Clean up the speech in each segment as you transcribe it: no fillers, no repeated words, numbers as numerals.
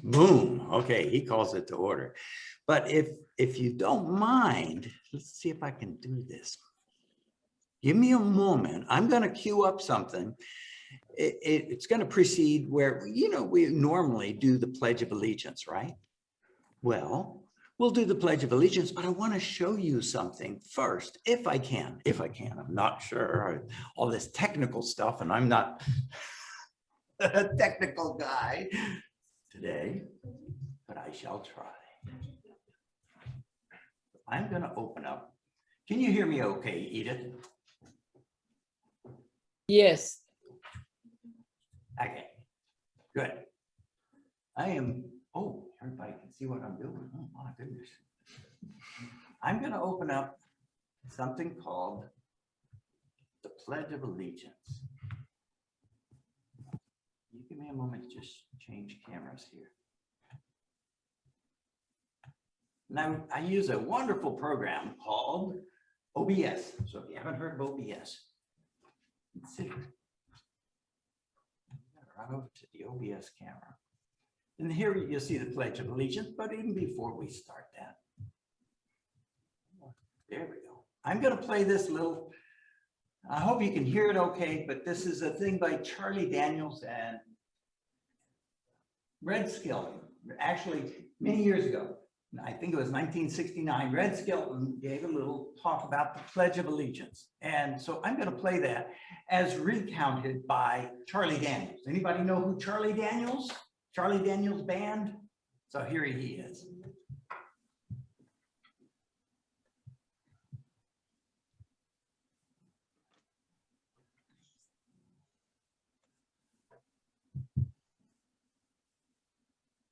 Boom. Okay, he calls it to order. But if you don't mind, let's see if I can do this. Give me a moment. I'm going to queue up something. It's going to precede where, we normally do the Pledge of Allegiance, right? Well, we'll do the Pledge of Allegiance, but I want to show you something first, if I can. I'm not sure. All this technical stuff, and I'm not a technical guy today, but I shall try. I'm going to open up. Can you hear me okay, Edith? Yes. Okay, good. Everybody can see what I'm doing. Oh my goodness. I'm going to open up something called the Pledge of Allegiance. You give me a moment to just change cameras here. Now, I use a wonderful program called OBS. So if you haven't heard of OBS, consider it. Run over to the OBS camera. And here you'll see the Pledge of Allegiance, but even before we start that, there we go. I'm going to play this little, I hope you can hear it okay, but this is a thing by Charlie Daniels and Red Skelton. Actually, many years ago, I think it was 1969, Red Skelton gave a little talk about the Pledge of Allegiance. And so I'm going to play that as recounted by Charlie Daniels. Anybody know who Charlie Daniels? Charlie Daniels Band? So here he is.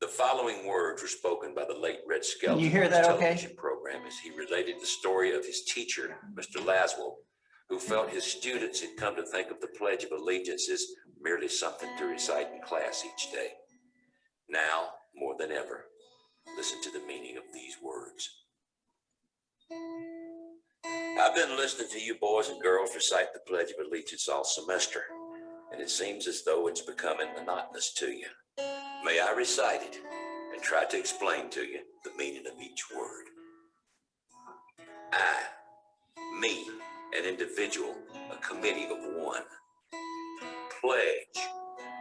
The following words were spoken by the late Red Skelton. Can you hear that television okay? program as he related the story of his teacher, Mr. Laswell, who felt his students had come to think of the Pledge of Allegiance as merely something to recite in class each day. Now, more than ever, listen to the meaning of these words. I've been listening to you boys and girls recite the Pledge of Allegiance all semester, and it seems as though it's becoming monotonous to you. May I recite it and try to explain to you the meaning of each word. I, me, an individual, a committee of one. Pledge,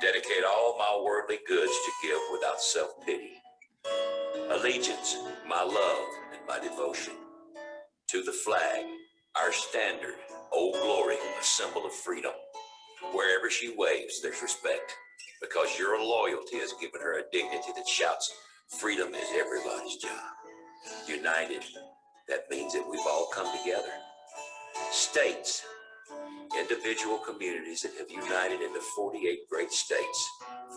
dedicate all my worldly goods to give without self-pity. Allegiance, my love and my devotion. To the flag, our standard, Old Glory, a symbol of freedom. Wherever she waves, there's respect, because your loyalty has given her a dignity that shouts, freedom is everybody's job. United, that means that we've all come together. States, individual communities that have united into 48 great states,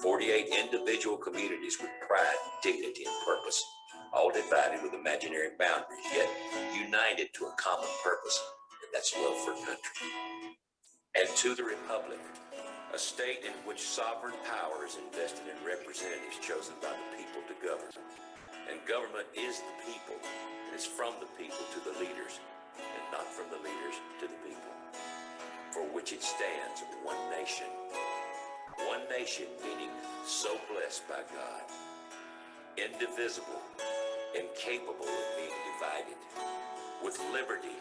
48 individual communities with pride, dignity, and purpose, all divided with imaginary boundaries, yet united to a common purpose, and that's love for country. And to the Republic, a state in which sovereign power is invested in representatives chosen by the people to govern. And government is the people, and it's from the people to the leaders, and not from the leaders to the people. For which it stands, one nation. One nation meaning so blessed by God, indivisible, incapable of being divided, with liberty,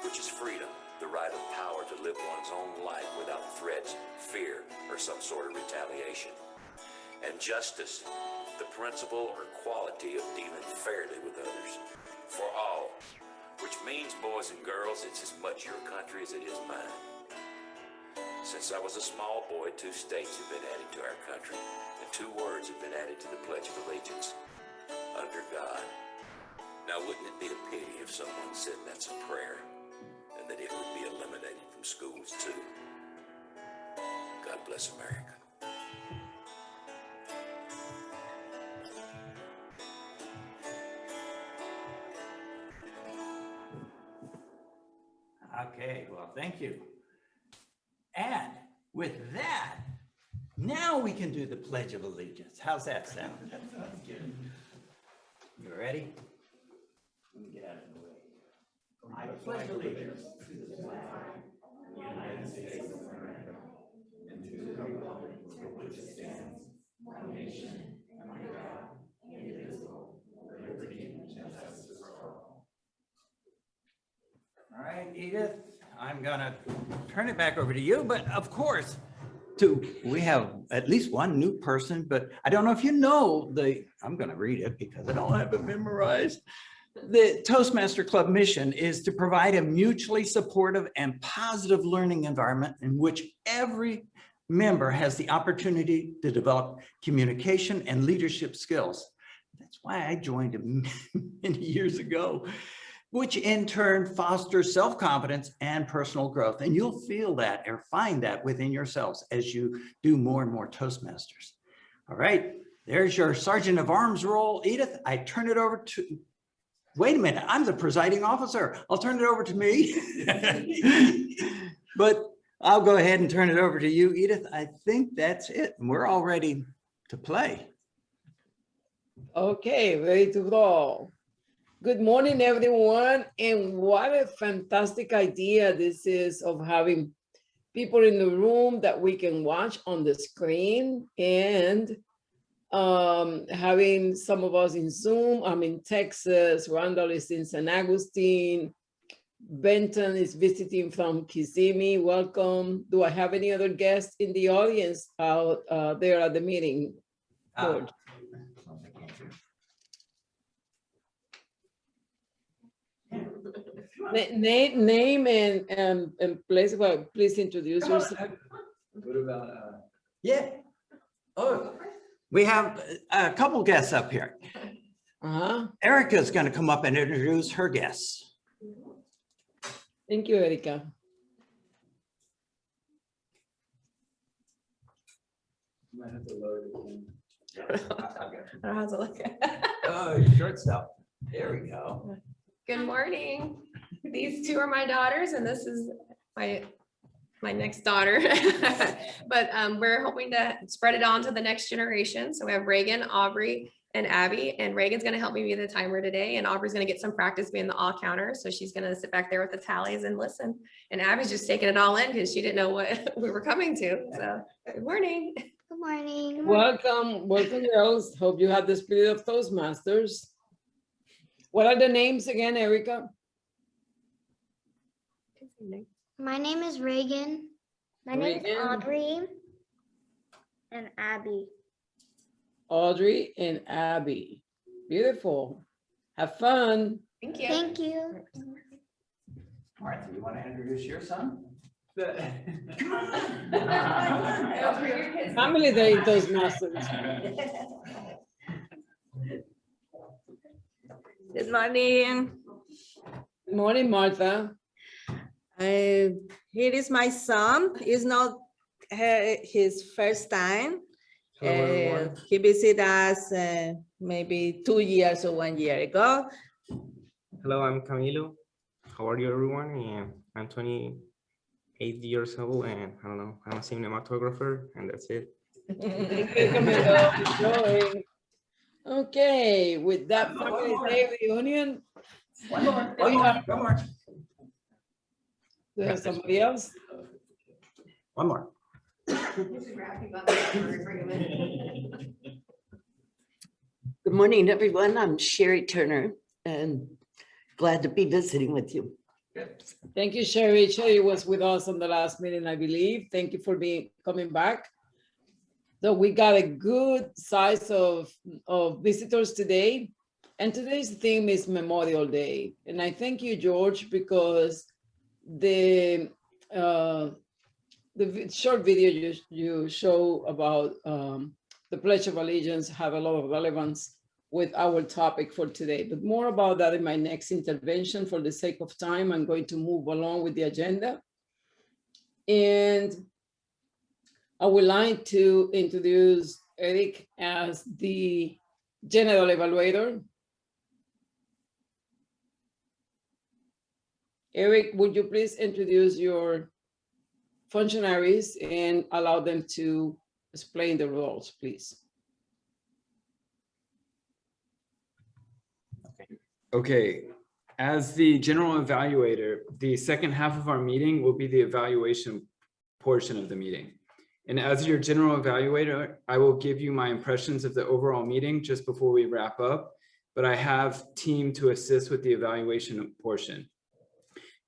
which is freedom, the right of power to live one's own life without threats, fear, or some sort of retaliation. And justice, the principle or quality of dealing fairly with others, for all, which means, boys and girls, it's as much your country as it is mine. Since I was a small boy, 2 states have been added to our country, and 2 words have been added to the Pledge of Allegiance, under God. Now, wouldn't it be a pity if someone said that's a prayer, and that it would be eliminated from schools too? God bless America. Okay, well, thank you. And with that, now we can do the Pledge of Allegiance. How's that sound? That sounds good. You ready? Let me get out of the way. I pledge allegiance to the flag of the United States of America and to the republic for which it stands, one nation, under God, Edith, I'm gonna turn it back over to you, but of course, we have at least one new person, but I don't know if you know I'm gonna read it because I don't have it memorized. The Toastmaster Club mission is to provide a mutually supportive and positive learning environment in which every member has the opportunity to develop communication and leadership skills. That's why I joined many years ago, which in turn fosters self-confidence and personal growth. And you'll feel that or find that within yourselves as you do more and more Toastmasters. All right, there's your Sergeant of Arms role. Edith, I turn it over to, wait a minute, I'm the presiding officer. I'll turn it over to me. But I'll go ahead and turn it over to you, Edith. I think that's it. We're all ready to play. Okay, ready to roll. Good morning, everyone. And what a fantastic idea this is of having people in the room that we can watch on the screen, and having some of us in Zoom. I'm in Texas, Randall is in San Agustin, Benton is visiting from Kissimmee. Welcome. Do I have any other guests in the audience out there at the meeting? George? Name and place. Well, please introduce yourself. What about, yeah. Oh, we have a couple guests up here. Erica's going to come up and introduce her guests. Thank you, Erica. I don't know how to look. Oh, short stuff. There we go. Good morning. These two are my daughters, and this is my next daughter. But we're hoping to spread it on to the next generation. So we have Reagan, Aubrey, and Abby. And Reagan's going to help me be the timer today, and Aubrey's going to get some practice being the all counter. So she's going to sit back there with the tallies and listen. And Abby's just taking it all in because she didn't know what we were coming to. So good morning. Good morning. Welcome, girls. Hope you had the spirit of Toastmasters. What are the names again, Erica? My name is Reagan. My name is Reagan. Audrey and Abby. Audrey and Abby. Beautiful. Have fun. Thank you. Thank you. Martha, you want to introduce your son? Family Day Toastmasters. Good morning. Good morning, Martha. Here is my son. It's not his first time. He visited us maybe 2 years or 1 year ago. Hello, I'm Camilo. How are you, everyone? And I'm 28 years old, and I don't know, I'm a cinematographer, and that's it. Enjoy. Okay, with that Family Day reunion, One more. do you have somebody else? One more. Good morning, everyone. I'm Sherry Turner and glad to be visiting with you. Thank you, Sherry. Sherry was with us on the last meeting, I believe. Thank you for coming back. So we got a good size of visitors today. And today's theme is Memorial Day. And I thank you, George, because the short video you show about the Pledge of Allegiance have a lot of relevance with our topic for today, but more about that in my next intervention. For the sake of time, I'm going to move along with the agenda. And I would like to introduce Eric as the general evaluator. Eric, would you please introduce your functionaries and allow them to explain the roles, please? Okay, as the general evaluator, the second half of our meeting will be the evaluation portion of the meeting. And as your general evaluator, I will give you my impressions of the overall meeting just before we wrap up, but I have team to assist with the evaluation portion.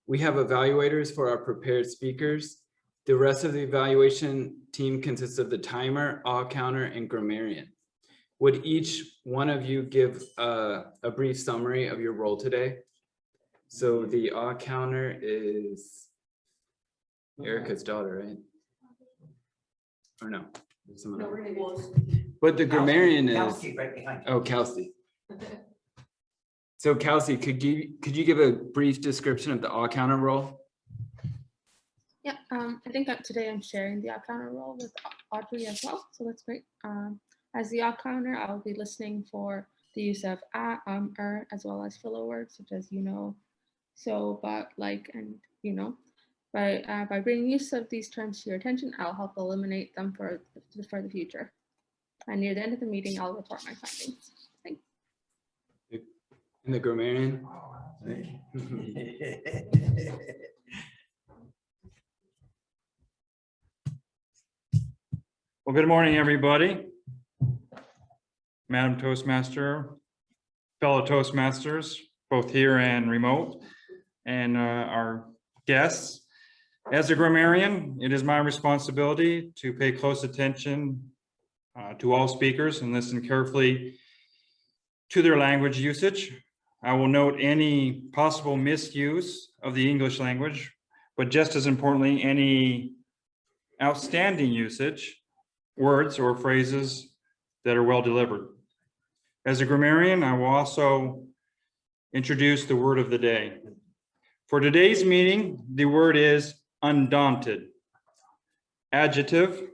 We have evaluators for our prepared speakers. The rest of the evaluation team consists of the timer, counter, and grammarian. Would each one of you give a brief summary of your role today? So the counter is Erica's daughter, right? Or no? Someone else. But the grammarian is, Kelsey right behind you. oh, Kelsey. So Kelsey, could you give a brief description of the counter role? Yeah, I think that today I'm sharing the counter role with Audrey as well, so that's great. As the counter, I'll be listening for the use of as well as filler words such as so, but, like, and By bringing use of these terms to your attention, I'll help eliminate them for the future. And near the end of the meeting, I'll report my findings. Thanks. And the grammarian? Well, good morning, everybody. Madam Toastmaster, fellow Toastmasters, both here and remote, and our guests. As a grammarian, it is my responsibility to pay close attention to all speakers and listen carefully to their language usage. I will note any possible misuse of the English language, but just as importantly, any outstanding usage, words or phrases that are well delivered. As a grammarian, I will also introduce the word of the day. For today's meeting, the word is undaunted. Adjective,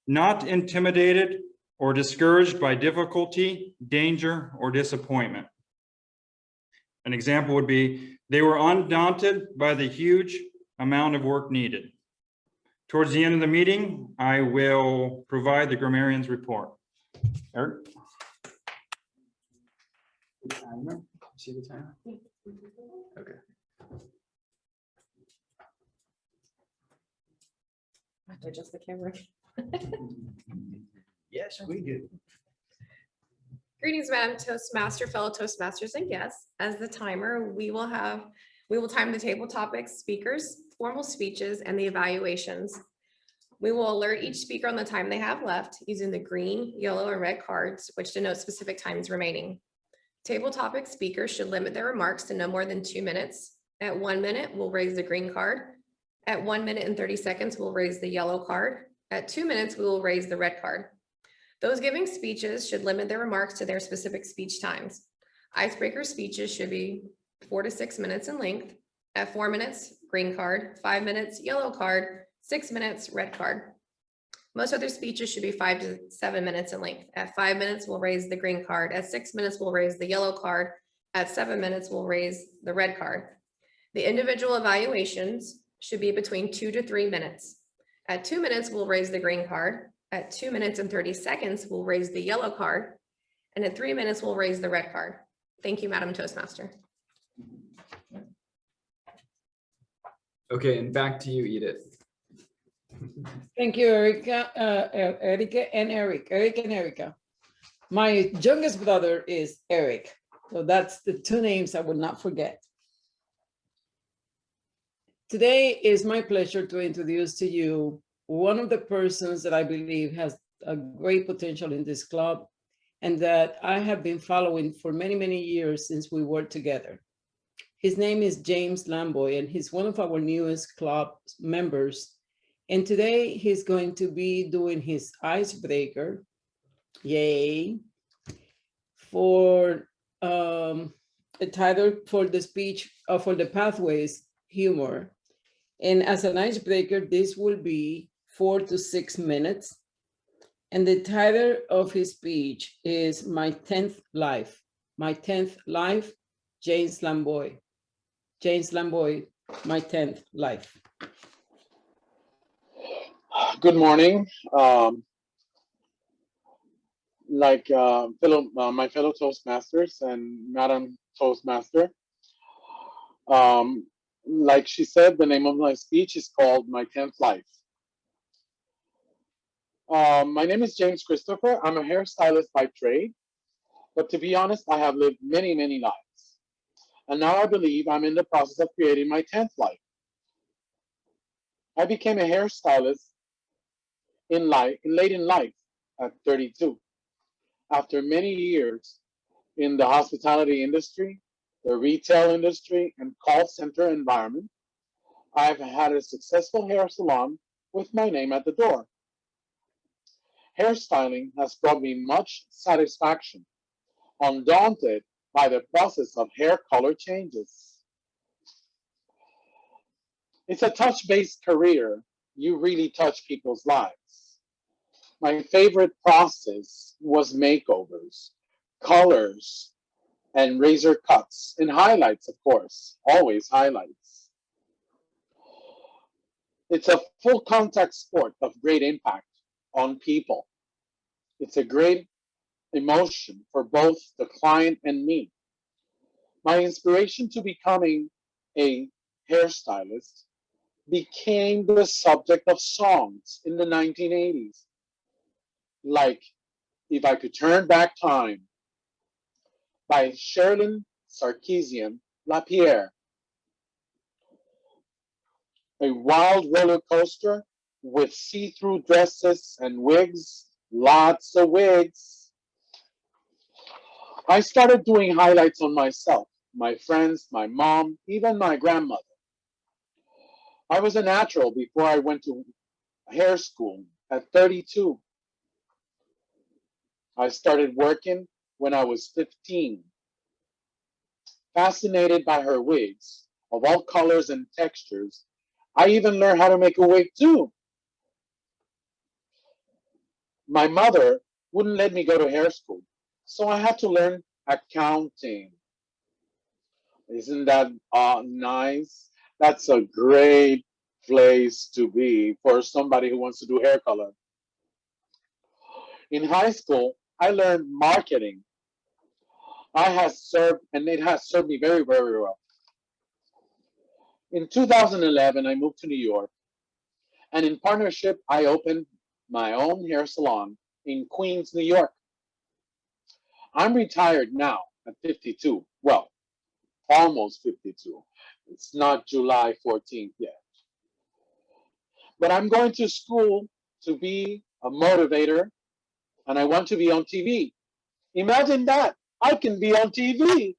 not intimidated or discouraged by difficulty, danger, or disappointment. An example would be, they were undaunted by the huge amount of work needed. Towards the end of the meeting, I will provide the grammarian's report. Eric? The timer? See the timer? Okay. I have to adjust the camera. Yes, we do. Greetings, Madam Toastmaster, fellow Toastmasters, and guests. As the timer, we will time the table topics, speakers, formal speeches, and the evaluations. We will alert each speaker on the time they have left using the green, yellow, and red cards, which denote specific times remaining. Table topic speakers should limit their remarks to no more than 2 minutes. At 1 minute, we'll raise the green card. At 1 minute and 30 seconds, we'll raise the yellow card. At 2 minutes, we will raise the red card. Those giving speeches should limit their remarks to their specific speech times. Icebreaker speeches should be 4 to 6 minutes in length. At 4 minutes, green card, 5 minutes, yellow card, 6 minutes, red card. Most other speeches should be 5 to 7 minutes in length. At 5 minutes, we'll raise the green card. At 6 minutes, we'll raise the yellow card. At 7 minutes, we'll raise the red card. The individual evaluations should be between 2 to 3 minutes. At 2 minutes, we'll raise the green card. At 2 minutes and 30 seconds, we'll raise the yellow card. And at 3 minutes, we'll raise the red card. Thank you, Madam Toastmaster. Okay, and back to you, Edith. Thank you, Erica, Erica and Erica. My youngest brother is Eric. So that's the two names I will not forget. Today is my pleasure to introduce to you one of the persons that I believe has a great potential in this club and that I have been following for many, many years since we worked together. His name is James Lamboy, and he's one of our newest club members. And today he's going to be doing his icebreaker, yay, for a title for the speech, for the Pathways humor. And as an icebreaker, this will be 4 to 6 minutes. And the title of his speech is My 10th Life. My 10th Life, James Lamboy. James Lamboy, My 10th Life. Good morning. My fellow Toastmasters and Madam Toastmaster. Like she said, the name of my speech is called My 10th Life. My name is James Christopher. I'm a hairstylist by trade, but to be honest, I have lived many, many lives. And now I believe I'm in the process of creating my 10th life. I became a hairstylist late in life at 32. After many years in the hospitality industry, the retail industry, and call center environment, I've had a successful hair salon with my name at the door. Hairstyling has brought me much satisfaction, undaunted by the process of hair color changes. It's a touch-based career. You really touch people's lives. My favorite process was makeovers, colors, and razor cuts, and highlights, of course, always highlights. It's a full contact sport of great impact on people. It's a great emotion for both the client and me. My inspiration to becoming a hairstylist became the subject of songs in the 1980s, like If I Could Turn Back Time by Sherilyn Sarkeesian LaPierre. A wild roller coaster with see-through dresses and wigs, lots of wigs. I started doing highlights on myself, my friends, my mom, even my grandmother. I was a natural before I went to hair school at 32. I started working when I was 15. Fascinated by her wigs of all colors and textures, I even learned how to make a wig too. My mother wouldn't let me go to hair school, so I had to learn accounting. Isn't that nice? That's a great place to be for somebody who wants to do hair color. In high school, I learned marketing. It has served me very, very well. In 2011, I moved to New York, and in partnership, I opened my own hair salon in Queens, New York. I'm retired now at 52. Well, almost 52. It's not July 14th yet. But I'm going to school to be a motivator, and I want to be on TV. Imagine that. I can be on TV.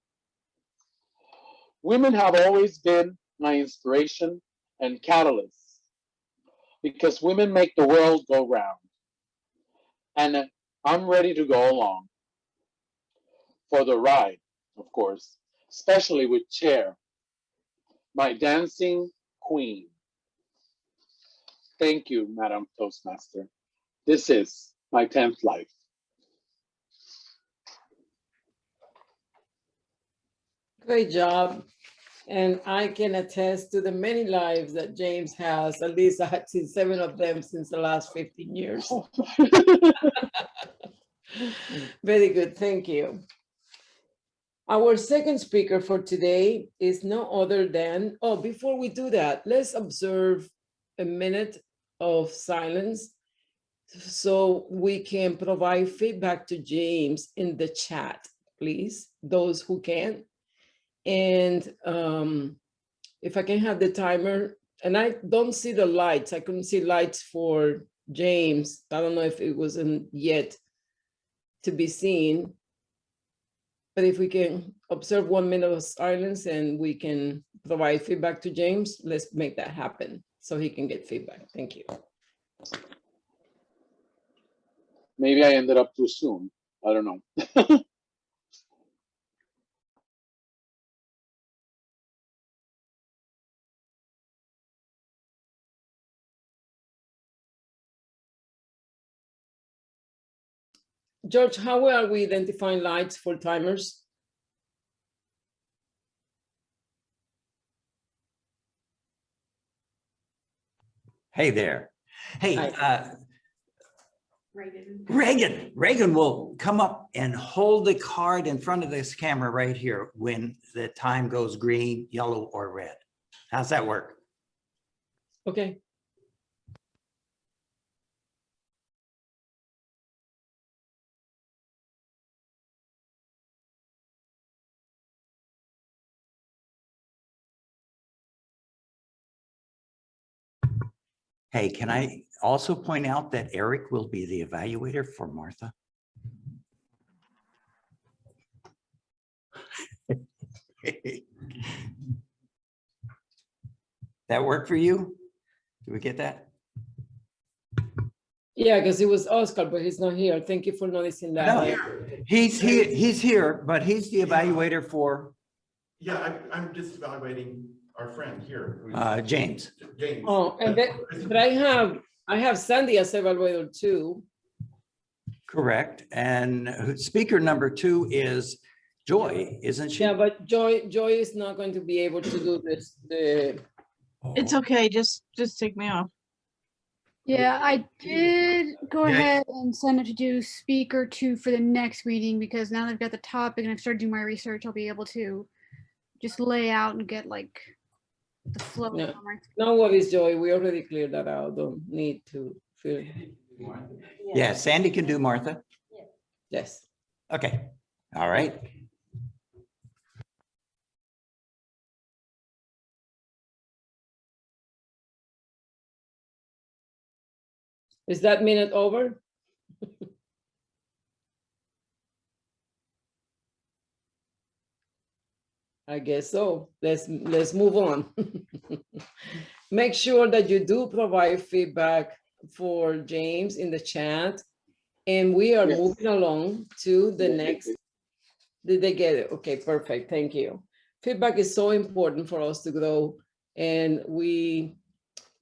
Women have always been my inspiration and catalyst because women make the world go round. And I'm ready to go along for the ride, of course, especially with Cher, my dancing queen. Thank you, Madam Toastmaster. This is my 10th life. Great job. And I can attest to the many lives that James has. At least I had seen 7 of them since the last 15 years. Very good, thank you. Our second speaker for today is no other than, oh, before we do that, let's observe a minute of silence so we can provide feedback to James in the chat, please, those who can. And if I can have the timer, and I don't see the lights, I couldn't see lights for James. I don't know if it wasn't yet to be seen. But if we can observe 1 minute of silence and we can provide feedback to James, let's make that happen so he can get feedback. Thank you. Maybe I ended up too soon. I don't know. George, how are we identifying lights for timers? Hey there. Hey, Hi. Reagan will come up and hold the card in front of this camera right here when the time goes green, yellow, or red. How's that work? Okay. Hey, can I also point out that Eric will be the evaluator for Martha? That work for you? Did we get that? Yeah, because it was Oscar, but he's not here. Thank you for noticing that. No, he's here, but he's the evaluator for Yeah, I'm just evaluating our friend here. James. James. Oh, and then, but I have Sandy as evaluator too. Correct. And speaker number 2 is Joy, isn't she? Yeah, but Joy is not going to be able to do this. It's okay, just take me off. Yeah, I did go Yeah. ahead and send it to do speaker 2 for the next meeting, because now that I've got the topic and I've started doing my research, I'll be able to just lay out and get like the flow. No. on my- No worries, Joy. We already cleared that out. Don't need to feel. Yeah, Sandy can do Martha. Yes. Okay, all right. Is that minute over? I guess so. Let's move on. Make sure that you do provide feedback for James in the chat. And we are Yes. moving along to the Yes, next. Did they get it? Okay, perfect. Thank you. Feedback is so important for us to grow. And we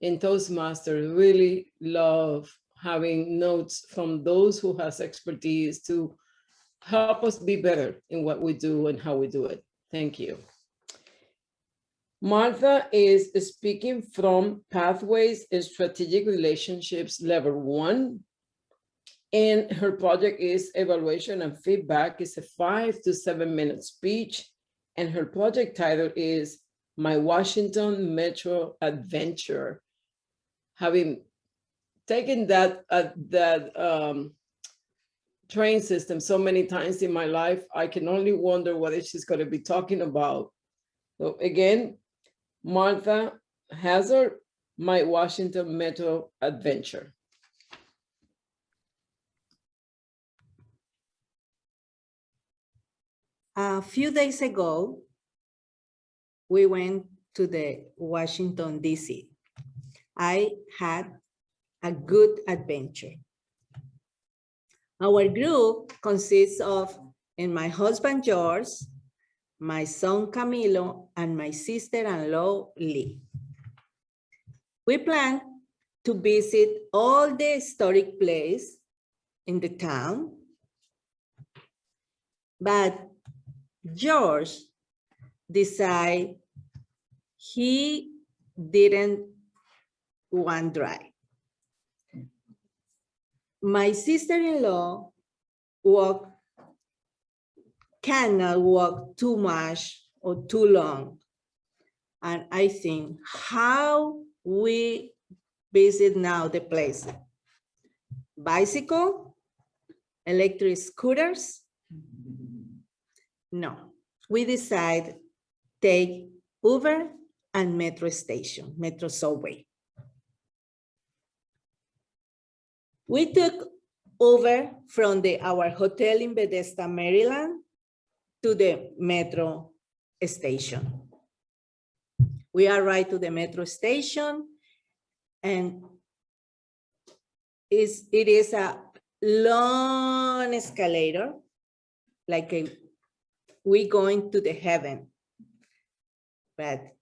in Toastmasters really love having notes from those who has expertise to help us be better in what we do and how we do it. Thank you. Martha is speaking from Pathways and Strategic Relationships Level 1. And her project is evaluation and feedback. It's a 5 to 7 minute speech. And her project title is My Washington Metro Adventure. Having taken that train system so many times in my life, I can only wonder what she's going to be talking about. So again, Martha Hazard, My Washington Metro Adventure. A few days ago, we went to the Washington, D.C. I had a good adventure. Our group consists of my husband, George, my son, Camilo, and my sister-in-law, Lee. We plan to visit all the historic places in the town, but George decided he didn't want drive. My sister-in-law cannot walk too much or too long. And I think how we visit now the place. Bicycle, electric scooters. No, we decide take Uber and metro station, metro subway. We took Uber from our hotel in Bethesda, Maryland, to the metro station. We arrived to the metro station, and it is a long escalator, like we going to the heaven. But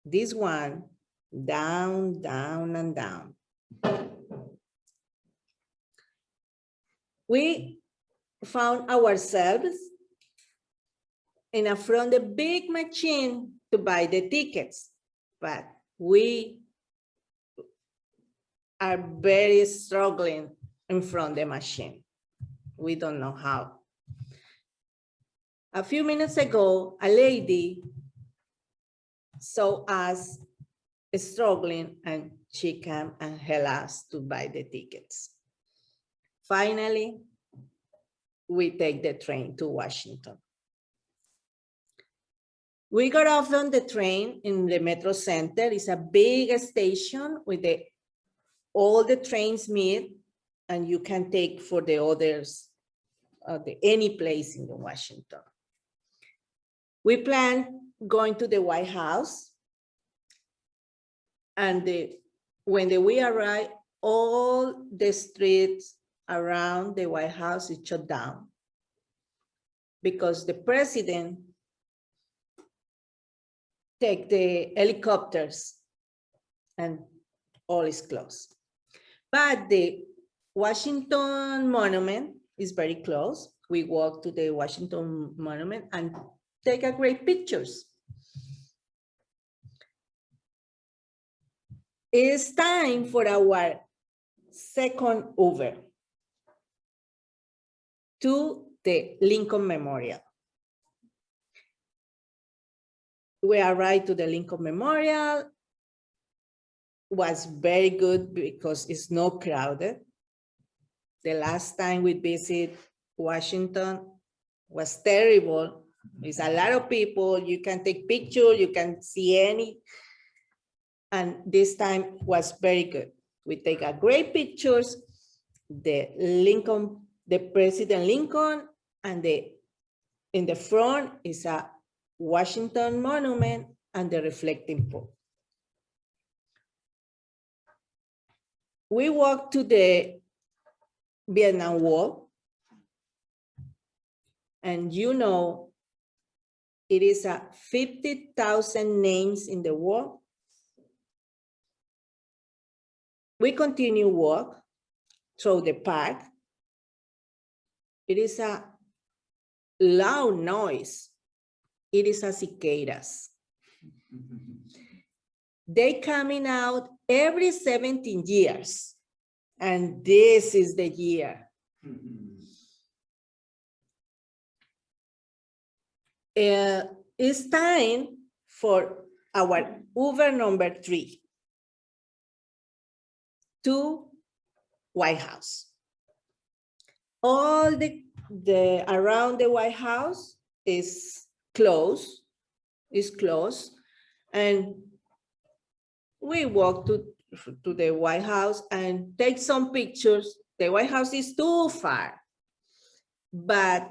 this one, down, down, and down. We found ourselves in front of the big machine to buy the tickets, but we are very struggling in front of the machine. We don't know how. A few minutes ago, a lady saw us struggling, and she came and helped us to buy the tickets. Finally, we take the train to Washington. We got off on the train in the Metro Center. It's a big station with all the trains meet and you can take for the others, any place in the Washington. We plan going to the White House. And when we arrive, all the streets around the White House is shut down because the president take the helicopters and all is closed. But the Washington Monument is very close. We walk to the Washington Monument and take a great pictures. It's time for our second Uber to the Lincoln Memorial. We arrived to the Lincoln Memorial. Was very good because it's not crowded. The last time we visit Washington was terrible. It's a lot of people. You can take pictures, you can see any. And this time was very good. We take a great pictures, the President Lincoln, and in the front is a Washington Monument and the reflecting pool. We walked to the Vietnam Wall, and you know, it is a 50,000 names in the wall. We continue walk through the park. It is a loud noise. It is a cicadas. They coming out every 17 years. And this is the year. It's time for our Uber number 3 to White House. All the around the White House is closed, and we walk to the White House and take some pictures. The White House is too far, but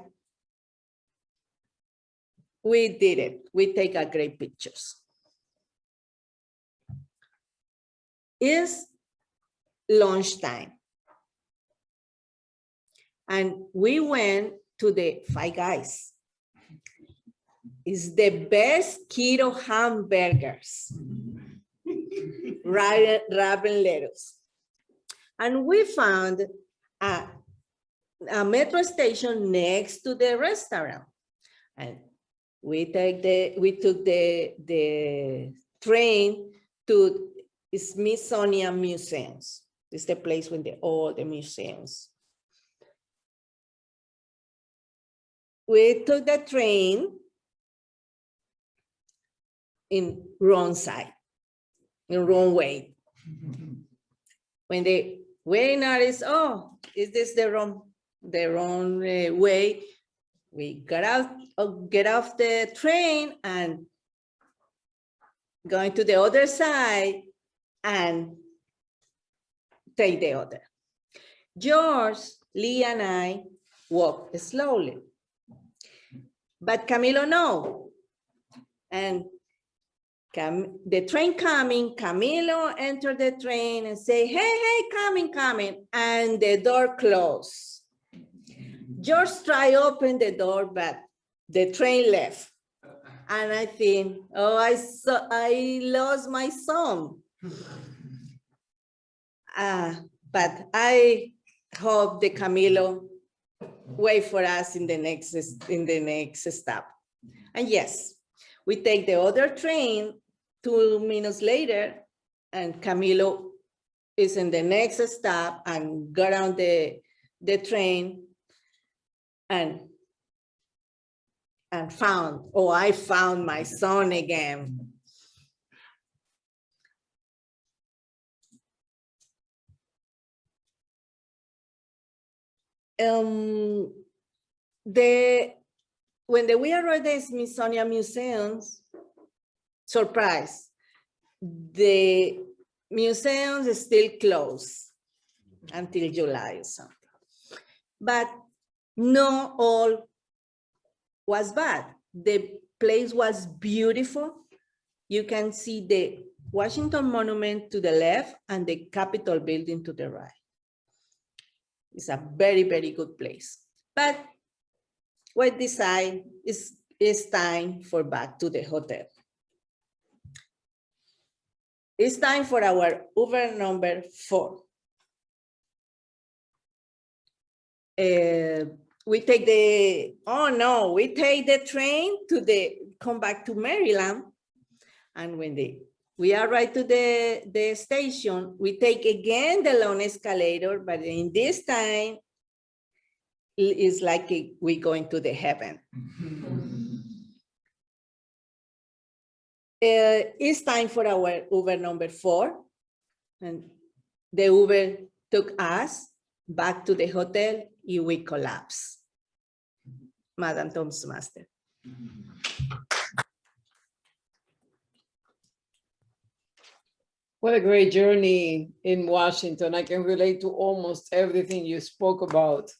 we did it. We take a great pictures. It's lunchtime. And we went to the Five Guys. It's the best keto hamburgers. Wrap and lettuce. And we found a metro station next to the restaurant. And we took the train to Smithsonian Museums. It's the place with all the museums. We took the train in wrong side, in wrong way. When they noticed, oh, is this the wrong way? We get off the train and going to the other side and take the other. George, Lee, and I walk slowly. But Camilo no. And the train coming, Camilo entered the train and say, hey, coming. And the door closed. George tried open the door, but the train left. And I think, oh, I lost my son. But I hope the Camilo wait for us in the next stop. And yes, we take the other train 2 minutes later, and Camilo is in the next stop and got on the train and I found my son again. When we arrived at the Smithsonian Museums, surprise, the museums are still closed until July or something. But not all was bad. The place was beautiful. You can see the Washington Monument to the left and the Capitol building to the right. It's a very, very good place. But we decide it's time for back to the hotel. It's time for our Uber number 4. We take the train come back to Maryland. And when we arrive to the station, we take again the long escalator, but in this time, it's like we going to the heaven. It's time for our Uber number 4. And the Uber took us back to the hotel and we collapsed. Madam Toastmaster. What a great journey in Washington. I can relate to almost everything you spoke about.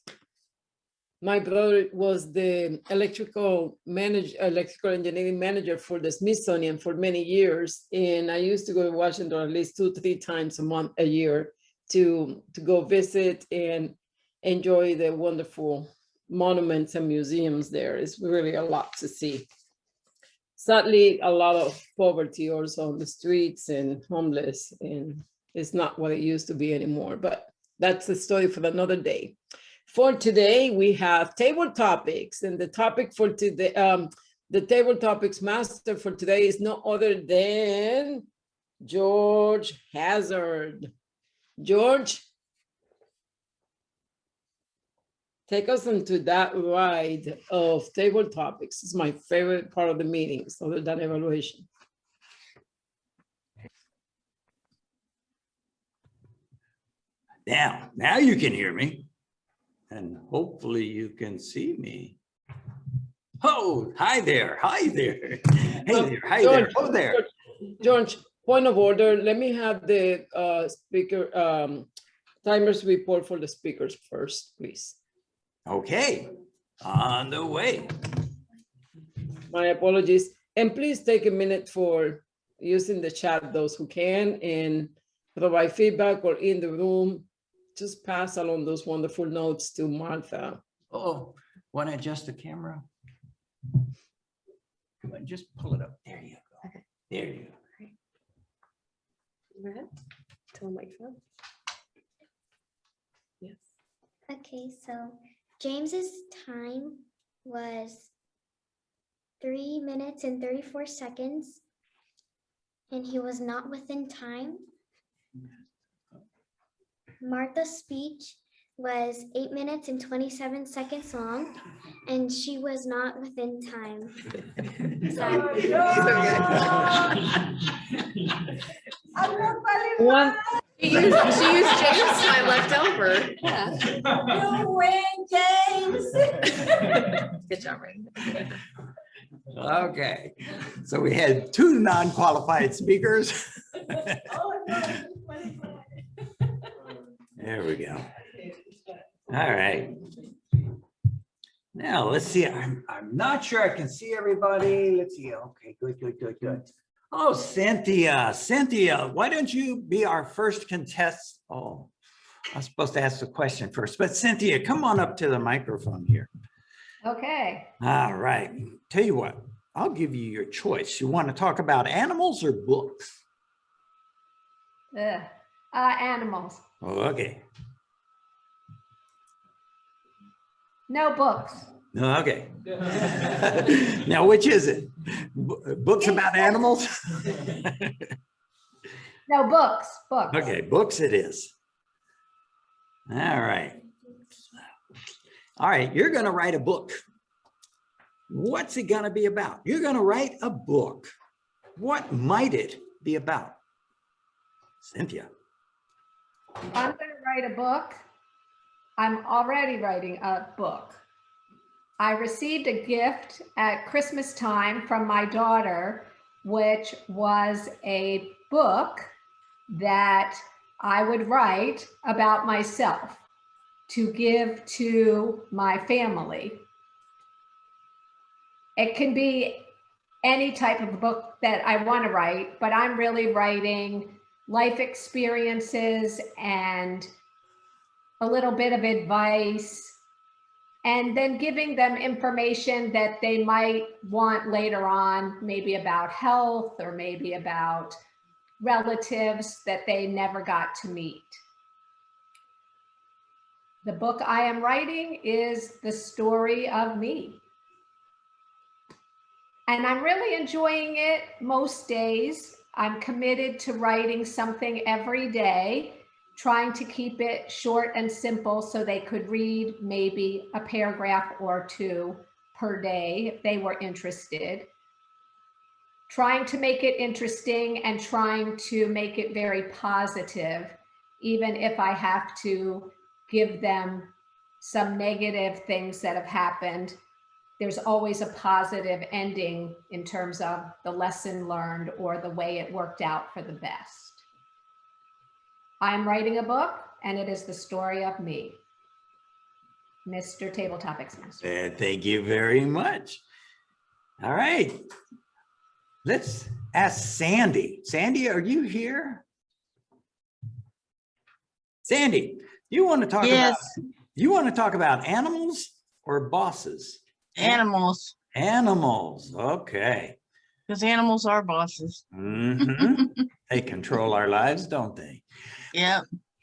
My brother was the electrical engineering manager for the Smithsonian for many years. And I used to go to Washington at least 2-3 times a year to go visit and enjoy the wonderful monuments and museums there. It's really a lot to see. Sadly, a lot of poverty also on the streets and homeless, and it's not what it used to be anymore, but that's a story for another day. For today, we have table topics, and the topic for today, the table topics master for today is no other than George Hazard. George, take us into that ride of table topics. It's my favorite part of the meetings, other than evaluation. Now you can hear me, and hopefully you can see me. Oh, hi there, hi there. Hey there, hi there, oh there. George, point of order. Let me have the speaker timers report for the speakers first, please. Okay, on the way. My apologies. And please take a minute for using the chat, those who can, and provide feedback, or in the room, just pass along those wonderful notes to Martha. Oh, want to adjust the camera? Come on, just pull it up. There you go. Okay. There you go. Red, tell the microphone. Yes. Okay, so James's time was 3 minutes and 34 seconds, and he was not within time. Martha's speech was 8 minutes and 27 seconds long, and she was not within time. One. She used James' time left over. Yeah. You win, James. Good job, Ray. Okay, so we had 2 non-qualified speakers. There we go. All right. Now let's see. I'm not sure I can see everybody. Let's see. Okay, good. Oh, Cynthia, why don't you be our first contestant? Oh, I was supposed to ask the question first, but Cynthia, come on up to the microphone here. Okay. All right. Tell you what, I'll give you your choice. You want to talk about animals or books? Animals. Okay. No books. Okay. Now, which is it? Books about animals? No, books. Okay, books it is. All right. All right, you're going to write a book. What's it going to be about? You're going to write a book. What might it be about? Cynthia. I'm going to write a book. I'm already writing a book. I received a gift at Christmas time from my daughter, which was a book that I would write about myself to give to my family. It can be any type of book that I want to write, but I'm really writing life experiences and a little bit of advice, and then giving them information that they might want later on, maybe about health or maybe about relatives that they never got to meet. The book I am writing is the story of me. And I'm really enjoying it most days. I'm committed to writing something every day, trying to keep it short and simple so they could read maybe a paragraph or two per day if they were interested. Trying to make it interesting and trying to make it very positive, even if I have to give them some negative things that have happened. There's always a positive ending in terms of the lesson learned or the way it worked out for the best. I'm writing a book, and it is the story of me. Mr. Table Topics Master. Thank you very much. All right. Let's ask Sandy. Sandy, are you here? Sandy, you want to talk about animals or bosses? Animals. Animals. Okay. Because animals are bosses. Mhm. They control our lives, don't they? Yeah.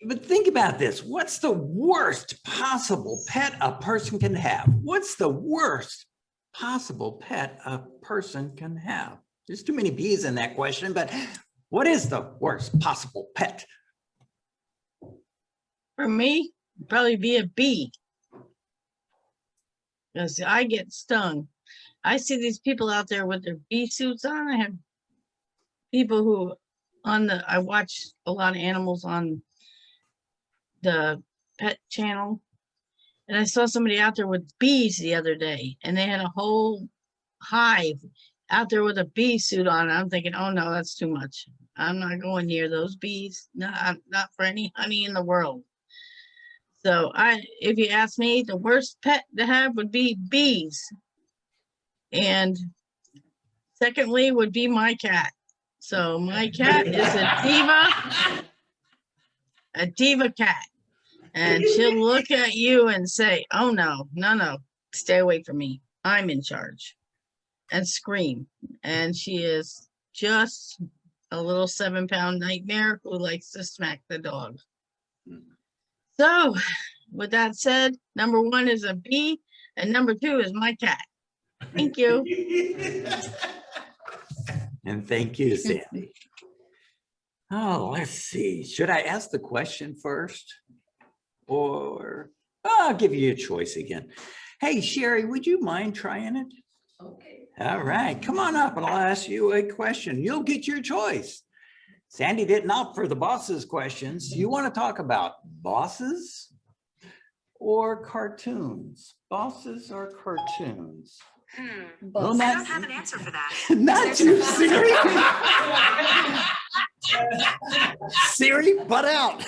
But think about this. What's the worst possible pet a person can have? What's the worst possible pet a person can have? There's too many B's in that question, but what is the worst possible pet? For me, probably be a bee. Because I get stung. I see these people out there with their bee suits on. I have people who I watch a lot of animals on the pet channel. And I saw somebody out there with bees the other day, and they had a whole hive out there with a bee suit on. I'm thinking, oh no, that's too much. I'm not going near those bees. No, not for any honey in the world. So if you ask me, the worst pet to have would be bees. And secondly would be my cat. So my cat is a diva cat. And she'll look at you and say, oh no, stay away from me. I'm in charge. And scream. And she is just a little 7-pound nightmare who likes to smack the dog. So with that said, number 1 is a bee and number 2 is my cat. Thank you. And thank you, Sandy. Oh, let's see. Should I ask the question first? Or I'll give you a choice again. Hey, Sherry, would you mind trying it? Okay. All right, come on up and I'll ask you a question. You'll get your choice. Sandy didn't opt for the bosses questions. You want to talk about bosses or cartoons? Bosses or cartoons? Well, I don't have an answer for that. Not you, Siri. Siri, butt out.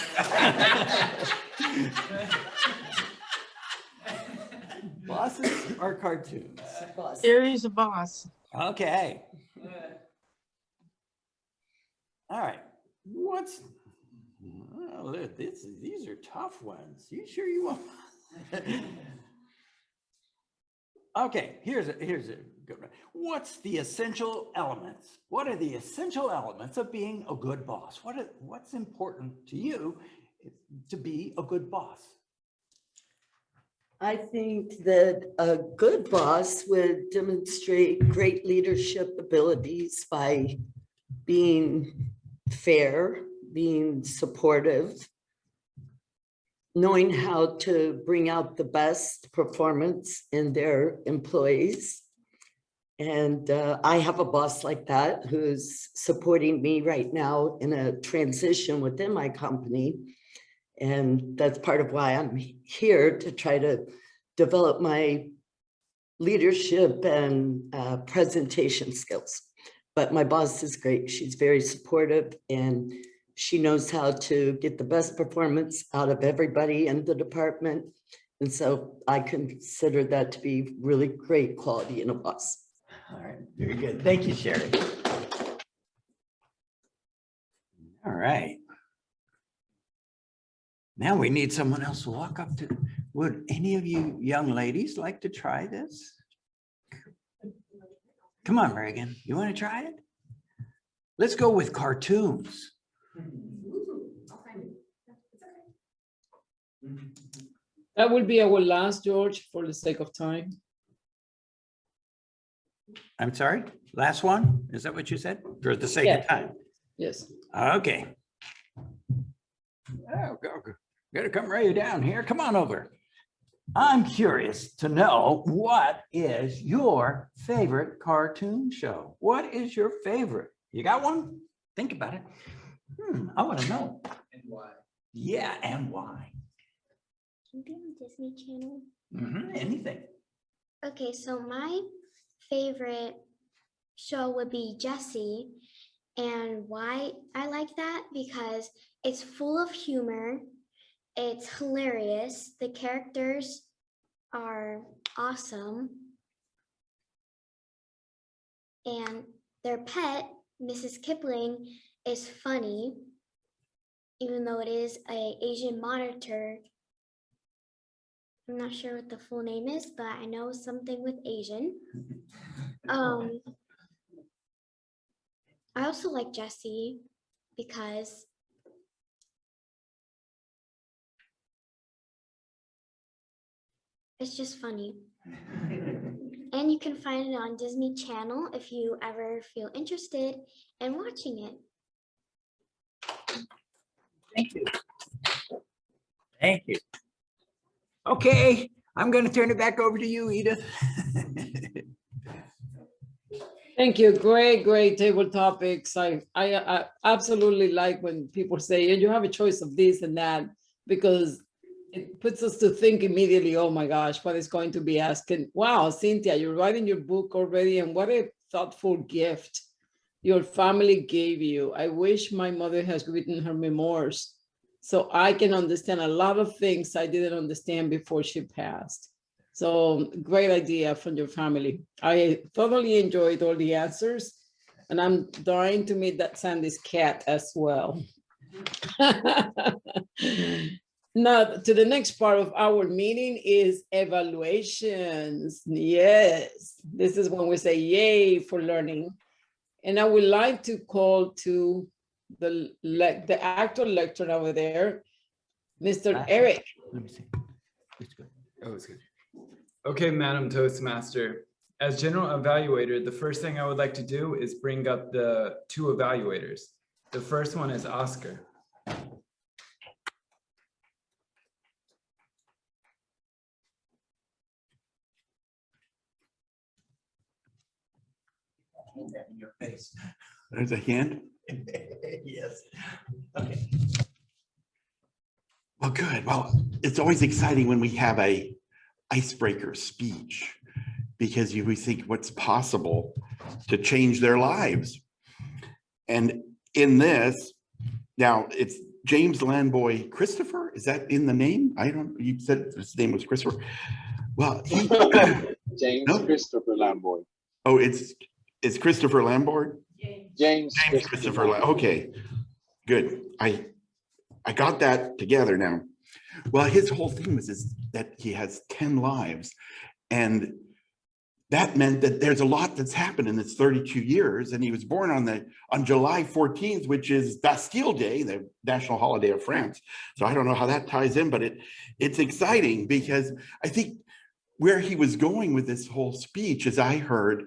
Bosses or cartoons? Siri's a boss. Okay. All right. These are tough ones. You sure you want? Okay, here's a good one. What's the essential elements? What are the essential elements of being a good boss? What's important to you to be a good boss? I think that a good boss would demonstrate great leadership abilities by being fair, being supportive, knowing how to bring out the best performance in their employees. And I have a boss like that who's supporting me right now in a transition within my company. And that's part of why I'm here, to try to develop my leadership and presentation skills. But my boss is great. She's very supportive, and She knows how to get the best performance out of everybody in the department. And so I consider that to be really great quality in a boss. All right, very good. Thank you, Sherry. All right. Now we need someone else to walk up to. Would any of you young ladies like to try this? Come on, Reagan, you want to try it? Let's go with cartoons. That will be our last, George, for the sake of time. I'm sorry, last one? Is that what you said? For the sake of time? Yes. Okay. Oh, gotta come right down here. Come on over. I'm curious to know, what is your favorite cartoon show? What is your favorite? You got one? Think about it. I want to know. And why? Yeah, and why? Can it be on Disney Channel? Anything. Okay, so my favorite show would be Jessie. And why I like that? Because it's full of humor. It's hilarious. The characters are awesome. And their pet, Mrs. Kipling, is funny, even though it is an Asian monitor. I'm not sure what the full name is, but I know something with Asian. I also like Jessie because it's just funny. And you can find it on Disney Channel if you ever feel interested in watching it. Thank you. Thank you. Okay, I'm going to turn it back over to you, Edith. Thank you. Great table topics. I absolutely like when people say, you have a choice of this and that, because it puts us to think immediately, oh my gosh, what is going to be asked? And wow, Cynthia, you're writing your book already, and what a thoughtful gift your family gave you. I wish my mother has written her memoirs so I can understand a lot of things I didn't understand before she passed. So great idea from your family. I thoroughly enjoyed all the answers, and I'm dying to meet that Sandy's cat as well. Now, to the next part of our meeting is evaluations. Yes, this is when we say yay for learning. And I would like to call to the actor lecturer over there, Mr. Eric. Let me see. It's good. Oh, it's good. Okay, Madam Toastmaster. As general evaluator, the first thing I would like to do is bring up the two evaluators. The first one is Oscar. In your face. There's a hand. Yes. Okay. Well, good. Well, it's always exciting when we have a icebreaker speech, because we think what's possible to change their lives. And in this, now it's James Landboy Christopher. Is that in the name? I don't, you said his name was Christopher. Well, James Christopher Lamboy. Oh, it's Christopher Lamboy? James Christopher Lamboy. Okay, good. I got that together now. Well, his whole thing is that he has 10 lives. And that meant that there's a lot that's happened in this 32 years. And he was born on July 14th, which is Bastille Day, the national holiday of France. So I don't know how that ties in, but it's exciting, because I think where he was going with this whole speech, as I heard,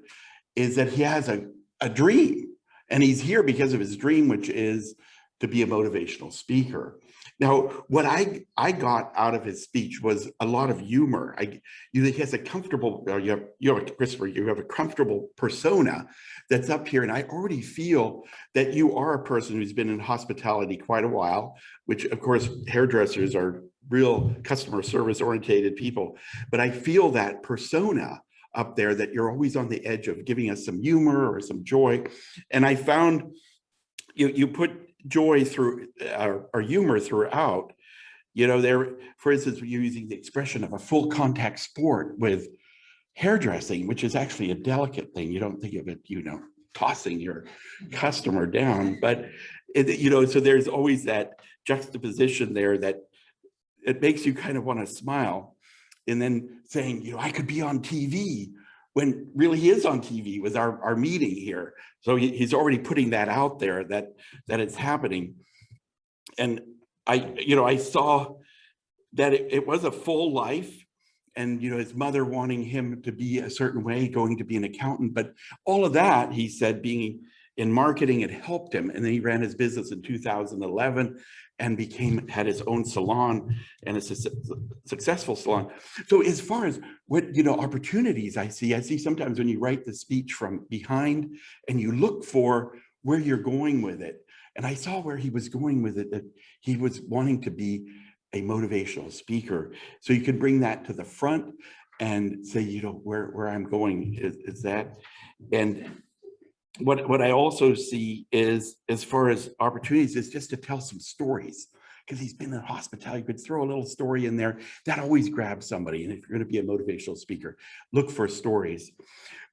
is that he has a dream, and he's here because of his dream, which is to be a motivational speaker. Now, what I got out of his speech was a lot of humor. He has a comfortable, Christopher, you have a comfortable persona that's up here. And I already feel that you are a person who's been in hospitality quite a while, which of course, hairdressers are real customer service oriented people. But I feel that persona up there, that you're always on the edge of giving us some humor or some joy. And I found you put joy through or humor throughout. You know, there, for instance, we're using the expression of a full contact sport with hairdressing, which is actually a delicate thing. You don't think of it, you know, tossing your customer down, but it, you know, so there's always that juxtaposition there that it makes you kind of want to smile. And then saying, you know, I could be on TV when really he is on TV with our meeting here. So he's already putting that out there that it's happening. And I saw that it was a full life, and, you know, his mother wanting him to be a certain way, going to be an accountant, but all of that, he said, being in marketing, it helped him. And then he ran his business in 2011 and had his own salon, and it's a successful salon. So as far as what, you know, opportunities I see sometimes when you write the speech from behind and you look for where you're going with it. And I saw where he was going with it, that he was wanting to be a motivational speaker. So you could bring that to the front and say, you know, where I'm going is that. And what I also see is, as far as opportunities, is just to tell some stories, because he's been in hospitality. You could throw a little story in there that always grabs somebody. And if you're going to be a motivational speaker, look for stories.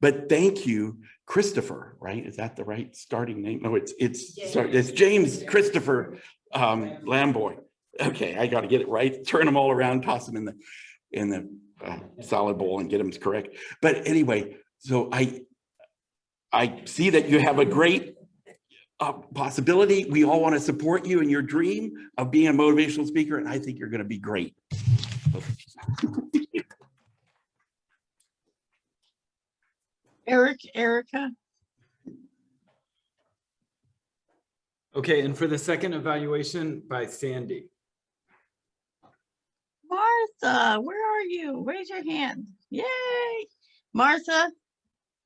But thank you, Christopher, right? Is that the right starting name? No, it's James Christopher Lamboy. Okay, I got to get it right. Turn them all around, toss them in the salad bowl and get them correct. But anyway, so I see that you have a great possibility. We all want to support you in your dream of being a motivational speaker, and I think you're going to be great. Erica. Okay, and for the second evaluation by Sandy. Martha, where are you? Raise your hand. Yay. Martha,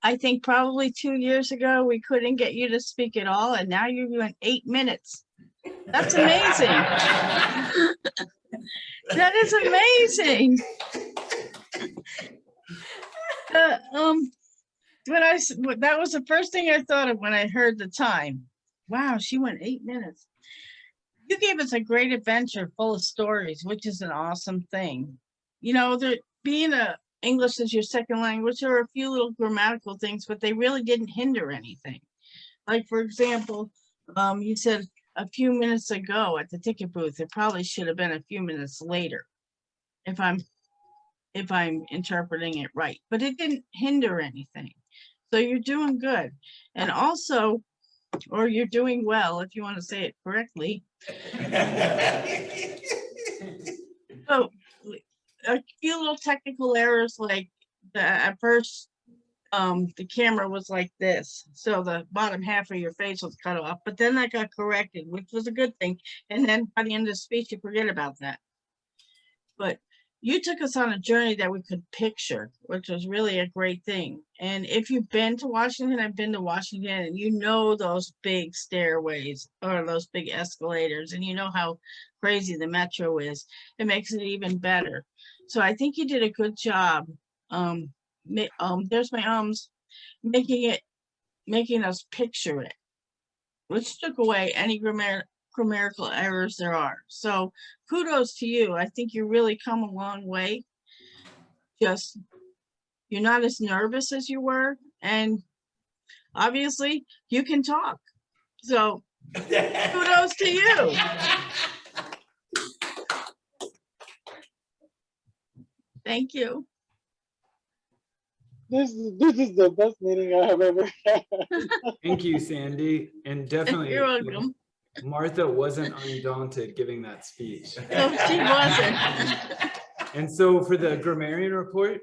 I think probably 2 years ago, we couldn't get you to speak at all, and now you're doing 8 minutes. That's amazing. That is amazing. That was the first thing I thought of when I heard the time. Wow, she went 8 minutes. You gave us a great adventure full of stories, which is an awesome thing. You know, being English as your second language, there are a few little grammatical things, but they really didn't hinder anything. Like, for example, you said a few minutes ago at the ticket booth. It probably should have been a few minutes later, if I'm interpreting it right. But it didn't hinder anything. So you're doing good. And also, or you're doing well, if you want to say it correctly. So a few little technical errors, like at first the camera was like this, so the bottom half of your face was cut off, but then that got corrected, which was a good thing. And then by the end of the speech, you forget about that. But you took us on a journey that we could picture, which was really a great thing. And if you've been to Washington, I've been to Washington, and you know those big stairways or those big escalators, and you know how crazy the metro is. It makes it even better. So I think you did a good job. There's my making us picture it, which took away any grammatical errors there are. So kudos to you. I think you really come a long way. Just, you're not as nervous as you were, and obviously you can talk. So kudos to you. Thank you. This is the best meeting I have ever had. Thank you, Sandy. And definitely, You're welcome. Martha wasn't undaunted giving that speech. No, she wasn't. And so for the grammarian report,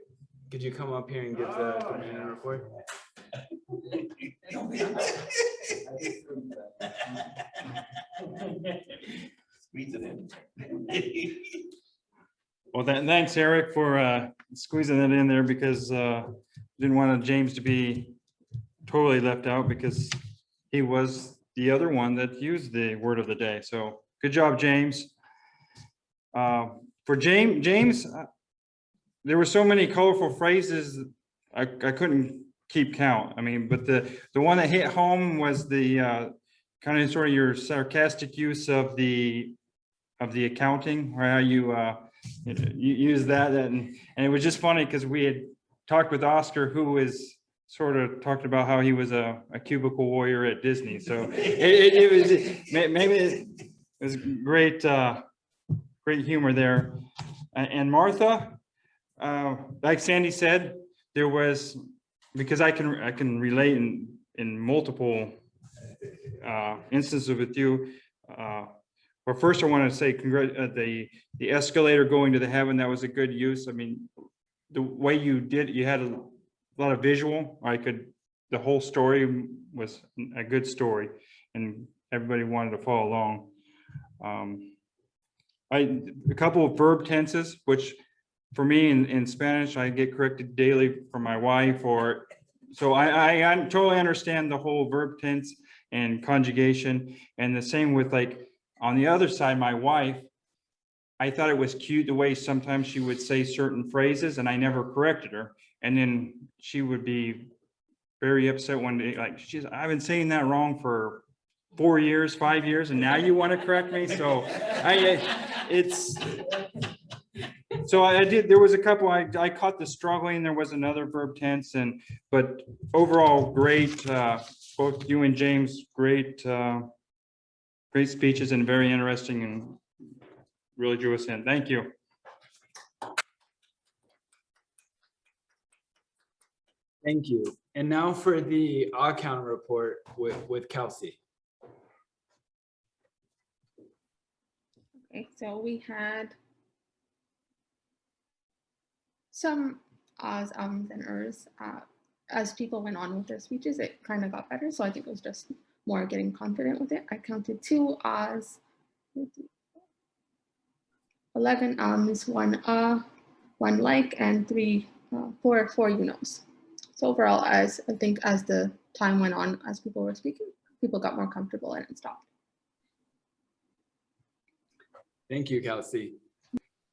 could you come up here and give the grammarian report? Squeeze it in. Well, thanks, Eric, for squeezing that in there, because didn't want James to be totally left out, because he was the other one that used the word of the day. So good job, James. For James, there were so many colorful phrases, I couldn't keep count. I mean, but the one that hit home was the kind of sort of your sarcastic use of the accounting, or how you use that, and it was just funny because we had talked with Oscar, who is sort of talked about how he was a cubicle warrior at Disney. So it was maybe it was great, great humor there. And Martha, like Sandy said, there was, because I can relate in multiple instances with you. Well, first I want to say the escalator going to the heaven, that was a good use. I mean, the way you did, you had a lot of visual. The whole story was a good story, and everybody wanted to follow along. A couple of verb tenses, which for me in Spanish, I get corrected daily from my wife, so I totally understand the whole verb tense and conjugation, and the same with, like, on the other side, my wife, I thought it was cute the way sometimes she would say certain phrases and I never corrected her. And then she would be very upset one day, like, I've been saying that wrong for 4 years, 5 years, and now you want to correct me? So there was a couple, I caught the struggling, there was another verb tense, but overall, great, both you and James, great speeches and very interesting, and really drew us in. Thank you. Thank you. And now for the account report with Kelsey. Okay, so we had some ahs, ums, and ers. As people went on with their speeches, it kind of got better. So I think it was just more getting confident with it. I counted 2 ahs, 11 ums, 1 1 like, and 4 you knows. So overall, I think as the time went on, as people were speaking, people got more comfortable and it stopped. Thank you, Kelsey.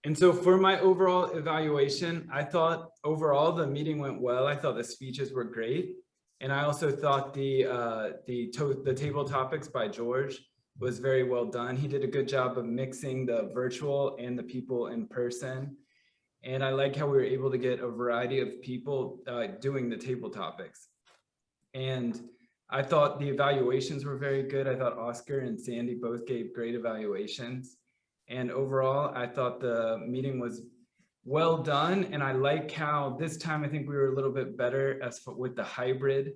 And so for my overall evaluation, I thought overall the meeting went well. I thought the speeches were great. And I also thought the table topics by George was very well done. He did a good job of mixing the virtual and the people in person. And I like how we were able to get a variety of people doing the table topics. And I thought the evaluations were very good. I thought Oscar and Sandy both gave great evaluations. And overall, I thought the meeting was well done. And I like how this time I think we were a little bit better with the hybrid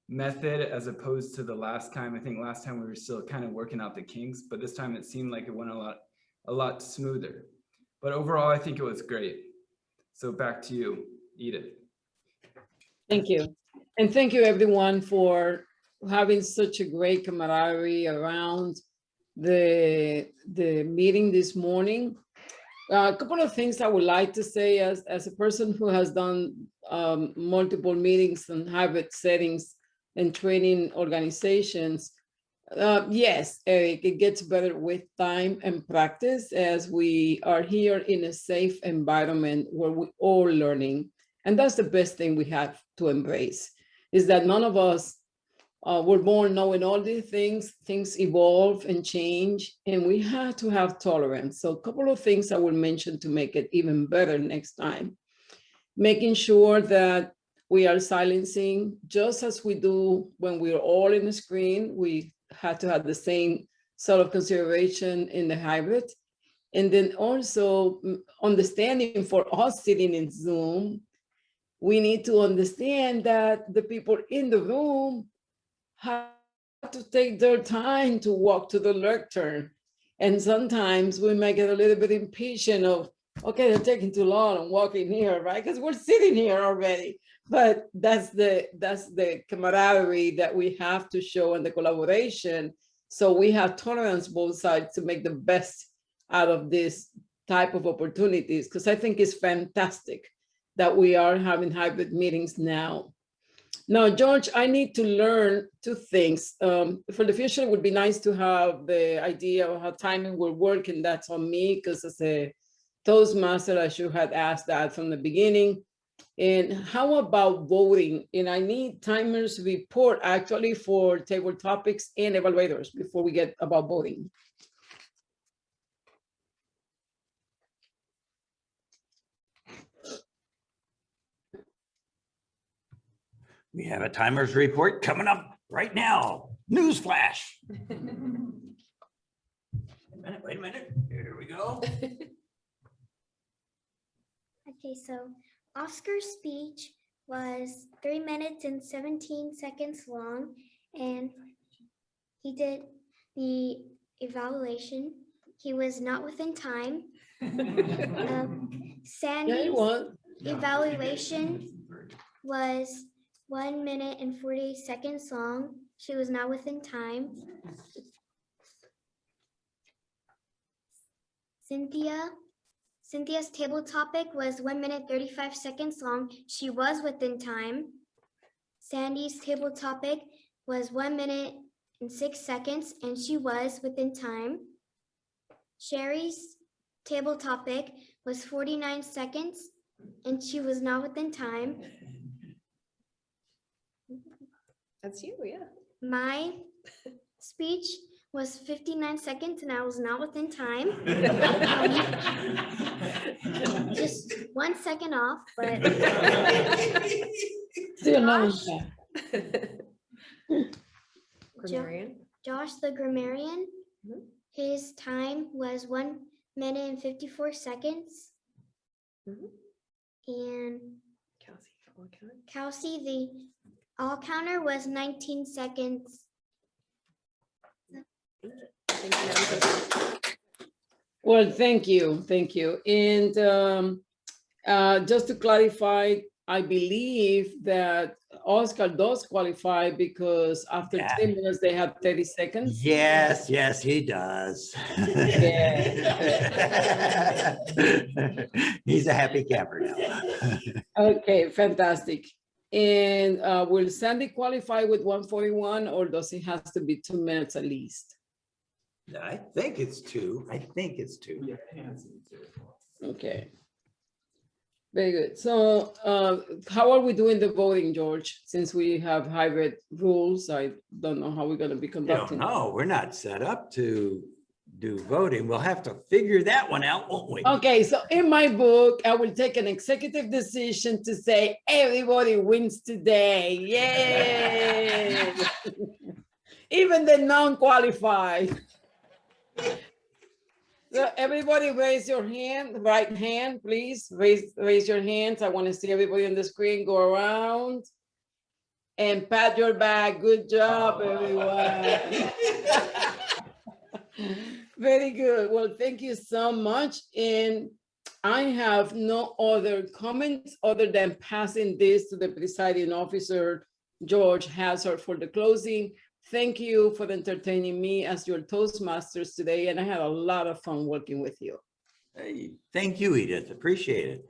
method as opposed to the last time. I think last time we were still kind of working out the kinks, but this time it seemed like it went a lot smoother. But overall, I think it was great. So back to you, Edith. Thank you. And thank you everyone for having such a great camaraderie around the meeting this morning. A couple of things I would like to say as a person who has done multiple meetings and hybrid settings and training organizations. Yes, Eric, it gets better with time and practice as we are here in a safe environment where we're all learning. And that's the best thing we have to embrace, is that none of us were born knowing all these things. Things evolve and change, and we have to have tolerance. So a couple of things I will mention to make it even better next time. Making sure that we are silencing, just as we do when we're all in the screen. We had to have the same sort of consideration in the hybrid. And then also understanding for us sitting in Zoom, we need to understand that the people in the room have to take their time to walk to the lectern. And sometimes we might get a little bit impatient of, okay, they're taking too long and walking here, right? Because we're sitting here already. But that's the camaraderie that we have to show, and the collaboration. So we have tolerance both sides to make the best out of this type of opportunities, because I think it's fantastic that we are having hybrid meetings now. Now, George, I need to learn 2 things. For the future, it would be nice to have the idea of how timing will work, and that's on me, because as a Toastmaster, I should have asked that from the beginning. And how about voting? And I need timers report actually for table topics and evaluators before we get about voting. We have a timers report coming up right now. News flash. Wait a minute. Here we go. Okay, so Oscar's speech was 3 minutes and 17 seconds long, and he did the evaluation. He was not within time. Sandy's evaluation was 1 minute and 48 seconds long. She was not within time. Cynthia's table topic was 1 minute 35 seconds long. She was within time. Sandy's table topic was 1 minute and 6 seconds, and she was within time. Sherry's table topic was 49 seconds, and she was not within time. That's you, yeah. My speech was 59 seconds and I was not within time. Just 1 second off, but. Still not in time. Grammarian. Josh the grammarian, his time was 1 minute and 54 seconds. And Kelsey, the all counter was 19 seconds. Well, thank you. And just to clarify, I believe that Oscar does qualify because after 10 minutes, they have 30 seconds. Yes, he does. He's a happy camper now. Okay, fantastic. And will Sandy qualify with 141 or does it have to be 2 minutes at least? I think it's two. Okay. Very good. So how are we doing the voting, George? Since we have hybrid rules, I don't know how we're going to be conducting. No, we're not set up to do voting. We'll have to figure that one out, won't we? Okay, so in my book, I will take an executive decision to say everybody wins today. Yay! Even the non-qualified. So everybody raise your hand, right hand, please. Raise your hands. I want to see everybody on the screen go around. And pat your back. Good job, everyone. Very good. Well, thank you so much. And I have no other comments other than passing this to the presiding officer, George Hazard, for the closing. Thank you for entertaining me as your Toastmasters today. And I had a lot of fun working with you. Hey, thank you, Edith. Appreciate it.